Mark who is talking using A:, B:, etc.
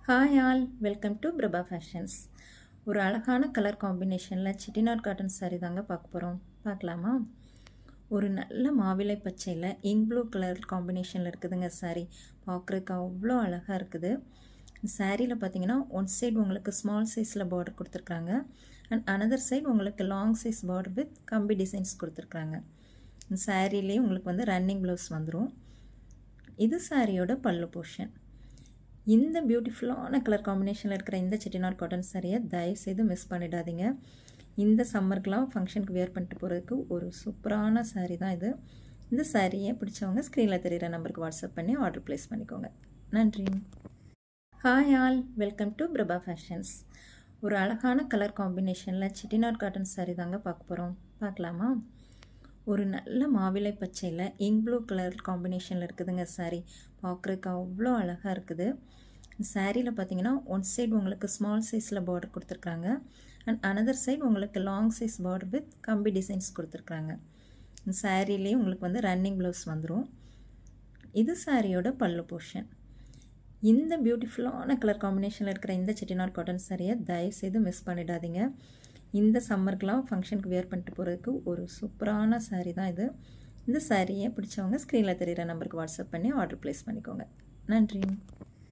A: Hi all, welcome to Prabha fashions. ஒரு அழகான colour காம்பினேஷனில் செட்டிநாட் காட்டன் சாரீ தாங்க பார்க்க போகிறோம். பார்க்கலாமா? ஒரு நல்ல மாவிலை பச்சையில் இங்க் ப்ளூ கலர் காம்பினேஷனில் இருக்குதுங்க சாரீ. பார்க்குறதுக்கு அவ்வளோ அழகாக இருக்குது. சாரியில் பார்த்தீங்கன்னா ஒன் சைடு உங்களுக்கு ஸ்மால் சைஸில் பார்டர் கொடுத்துருக்குறாங்க அண்ட் அனதர் சைடு உங்களுக்கு லாங் சைஸ் பார்டர் வித் கம்பி டிசைன்ஸ் கொடுத்துருக்குறாங்க. சாரிலேயே உங்களுக்கு வந்து ரன்னிங் ப்ளவுஸ் வந்துடும். இது சாரியோட பல்லு போர்ஷன். இந்த பியூட்டிஃபுல்லான கலர் காம்பினேஷனில் இருக்கிற இந்த செட்டிநாட் காட்டன் சாரியை தயவுசெய்து மிஸ் பண்ணிடாதீங்க. இந்த சம்மருக்கெலாம் ஃபங்க்ஷனுக்கு வேர் பண்ணிட்டு போகிறதுக்கு ஒரு சூப்பரான சாரீ தான் இது. இந்த சாரியை பிடிச்சவங்க ஸ்க்ரீனில் தெரிகிற நம்பருக்கு வாட்ஸ்அப் பண்ணி ஆர்டர் ப்ளேஸ் பண்ணிக்கோங்க. நன்றி. Hi all, welcome to Prabha fashions. ஒரு அழகான கலர் காம்பினேஷனில் செட்டிநாட் காட்டன் சாரீ தாங்க பார்க்க போகிறோம். பார்க்கலாமா? ஒரு நல்ல மாவிலை பச்சையில் இங்க் ப்ளூ கலர் காம்பினேஷனில் இருக்குதுங்க சாரீ. பார்க்குறதுக்கு அவ்வளோ அழகாக இருக்குது. சாரியில் பார்த்தீங்கன்னா ஒன் சைடு உங்களுக்கு ஸ்மால் சைஸில் பார்டர் கொடுத்துருக்காங்க அண்ட் அனதர் சைடு உங்களுக்கு லாங் சைஸ் பார்டர் வித் கம்பி டிசைன்ஸ் கொடுத்துருக்குறாங்க. சாரிலேயே உங்களுக்கு வந்து ரன்னிங் ப்ளவுஸ் வந்துடும். இது சாரியோட பல்லு போர்ஷன். இந்த பியூட்டிஃபுல்லான கலர் காம்பினேஷனில் இருக்கிற இந்த செட்டிநாட் காட்டன் சாரியை தயவுசெய்து மிஸ் பண்ணிடாதீங்க. இந்த சம்மருக்கெலாம் ஃபங்க்ஷனுக்கு வேர் பண்ணிட்டு போகிறதுக்கு ஒரு சூப்பரான சாரீ தான் இது. இந்த சாரியை பிடிச்சவங்க ஸ்க்ரீனில் தெரிகிற நம்பருக்கு வாட்ஸ்அப் பண்ணி ஆர்டர் ப்ளேஸ் பண்ணிக்கோங்க. நன்றி.